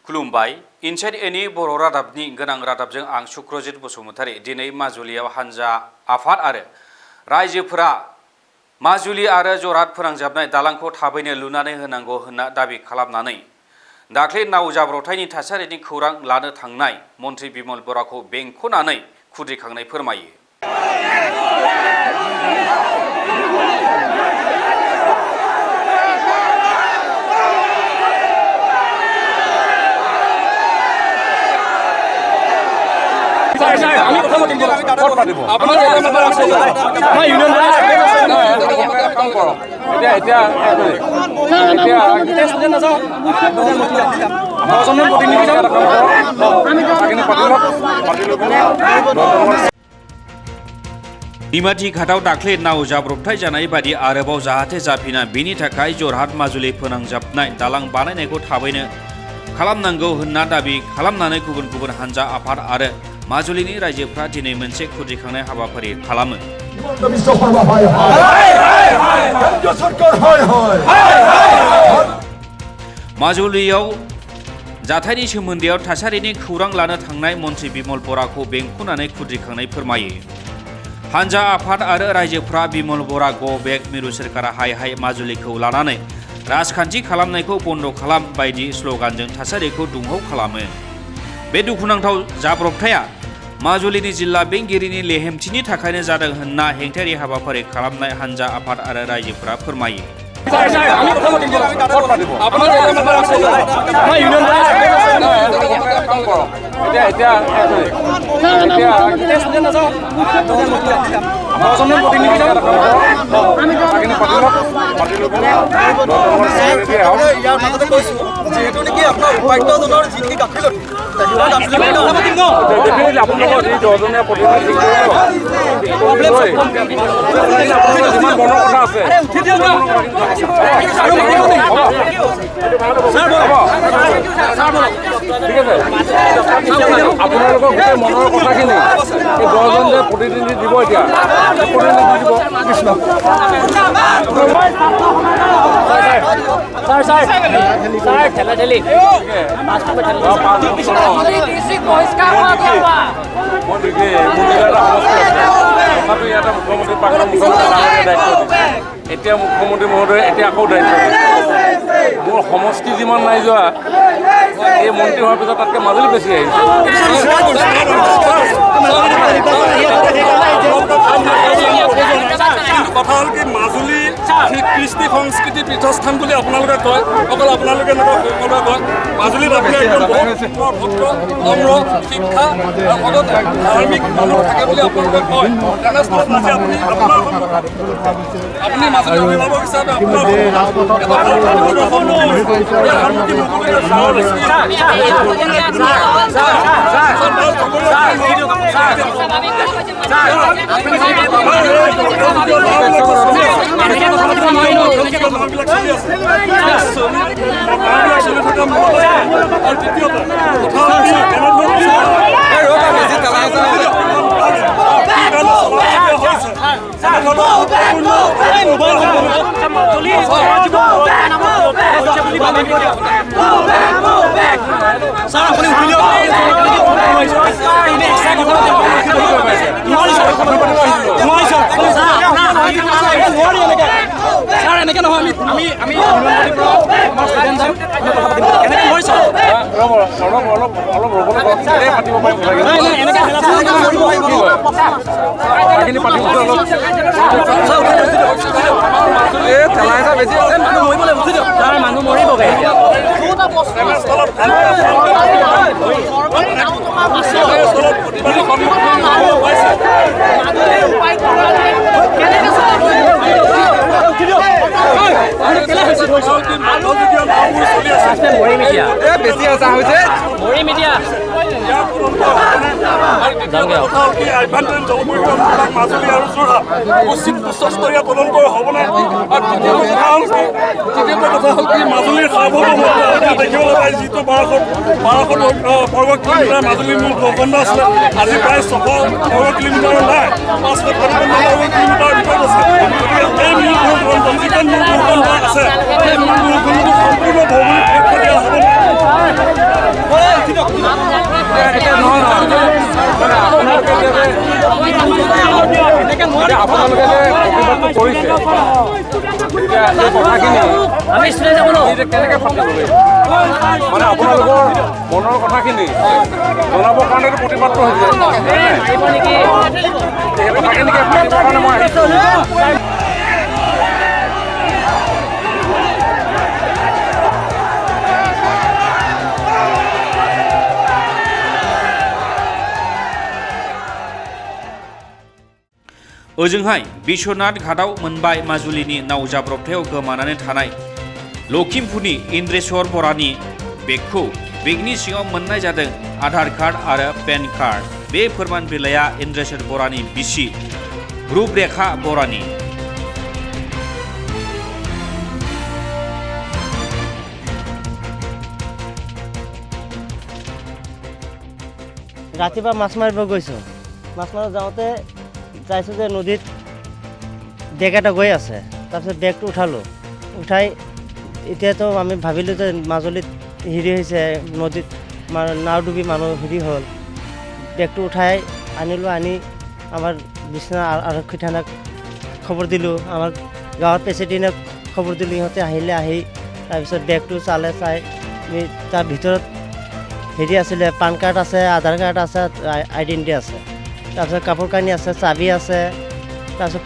खुलुमबाय inside any बर' रादाबनि गोनां रादाबजों आं सुक्रजित बसुमतारी दिनै माजुलियाव हानजा आफाद आरो रायजोफोरा माजुलि आरो जरहाट फोनांजाबनाय दालांखौ थाबैनो लुनानै होनांगौ होनना दाबि खालामनानै दाख्लै नाव जाब्रबथायनि थासारिनि खौरां लानो थांनाय मन्त्रि बिमल बराखौ बेंखनानै खुद्रिखांनाय फोरमायो। निमाती घाटाव दाख्लै नाव जाब्रबथाय जानाय बादि आरोबाव जाहाथे जाफिना बेनि थाखाय जरहाट माजुलि फोनांजाबनाय दालां बानायनायखौ थाबैनो खालामनांगौ होनना दाबि खालामनानै गुबुन गुबुन हानजा आफाद आरो माजुलिनि रायजोफ्रा दिनै मोनसे खुद्रिखांनाय हाबाफारि खालामो। माजुलियाव जाथायनि सोमोन्दैयाव थासारिनि खौरां लानो थांनाय मन्त्रि बिमल बराखौ बेंखनानै खुद्रिखांनाय फोरमायो। हानजा आफाद आरो रायजोफ्रा बिमल बरा गो बेक मिरु सोरखारा हाय हाय माजुलिखौ लानानै राजखान्थि खालामनायखौ बन्द खालाम बायदि स्लगानजों थासारिखौ दुंहाव खालामो। बे दुखुनांथाव जाब्रबथाया माजुलिनि जिल्ला बेंगिरिनि लेहेमथिनि थाखायनो जादों होनना हेंथायारि हाबाफारि खालामनाय हानजा आफाद आरो रायजोफोरा फोरमायो। প্ৰতিনিধি দিব এতিয়া এতিয়া মুখ্যমন্ত্ৰী মহোদয় এতিয়া আকৌ দায়িত্ব মোৰ সমষ্টি যিমান নাই যোৱা এই মন্ত্ৰী হোৱাৰ পিছত তাতকৈ মাজুলী বেছি আহিছে। কথা হ'ল কি মাজুলী কৃষ্টি সংস্কৃতি পীঠস্থান বুলি আপোনালোকে কয়, অকল আপোনালোকে নকয় সকলোৱে কয়। মাজুলীত আপুনি একদম ভদ্ৰ নম্ৰ শিক্ষা ধাৰ্মিক মানুহ থাকে বুলি আপোনালোকে কয়। তেনেস্থলত আজি আপুনি মাজুলী অভিভাৱক হিচাপে আপোনাৰ উচিত উচ্চস্তৰীয় তদন্ত হ'বনে? আৰু তৃতীয়টো কথা হ'ল কি মাজুলীৰ সাৰ্বভৌমত্ব দেখিবলৈ পাই যিটো 1200 বৰ্গ কিলোমিটাৰ মাজুলীৰ মূল ভূখণ্ড আছিলে আজি প্ৰায় 600 বৰ্গ কিলোমিটাৰ নাই 555 বৰ্গ কিলোমিটাৰ ভিতৰত আছে। গতিকে এই মূল ভূখণ্ড যিখন মূল ভূখণ্ড আছে সেই মূল ভূখণ্ডটো সম্পূৰ্ণ ভৌগোলিক সুৰক্ষা দিয়া হ'বনে? আপোনালোকে যে প্ৰতিবাদটো কৰিছে এতিয়া এই কথাখিনি কেনেকৈ পাতিব মানে আপোনালোকৰ মনৰ কথাখিনি জনাবৰ কাৰণেতো প্ৰতিবাদটো হৈছে এই কথাখিনিকে পাতিবৰ কাৰণে মই আহিছোঁ ओजोंहाय बिश्वनाथ घाटआव मोनबाय माजुलिनि नाव जाब्रबथायाव गोमानानै थानाय लखिमपुरनि इन्द्रेश्वर बरानि बेगखौ बेगनि सिङाव मोननाय जादों आधार कार्ड आरो पेन कार्ड बे फोरमान बिलाइया इन्द्रेश्वर बरानि बिसि रुपरेखा बरानि ৰাতিপুৱা মাছ মাৰিব গৈছোঁ মাছ মাৰিব যাওঁতে চাইছোঁ যে নদীত বেগ এটা গৈ আছে তাৰপিছত বেগটো উঠালোঁ উঠাই এতিয়াতো আমি ভাবিলোঁ যে মাজুলীত হেৰি হৈছে নদীত নাও ডুবি মানুহ হেৰি হ'ল বেগটো উঠাই আনিলোঁ আনি আমাৰ বিশ্বনাথ আৰক্ষী থানাক খবৰ দিলোঁ আমাৰ গাঁৱৰ প্ৰেচিডেণ্টক খবৰ দিলোঁ ইহঁতে আহিলে আহি তাৰপিছত বেগটো চালে চাই তাৰ ভিতৰত হেৰি আছিলে পান কাৰ্ড আছে আধাৰ কাৰ্ড আছে আইডেণ্টি আছে তাৰপিছত কাপোৰ কানি আছে চাবি আছে তাৰপিছত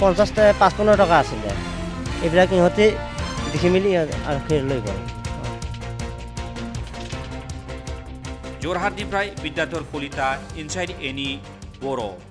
55 টকা আছিলে এইবিলাক ইহঁতে দেখি মেলি আৰক্ষীয়ে লৈ গ'ল जरहाटनिफ्राय बिद्याधर कलिता इनसाइड एनि बर'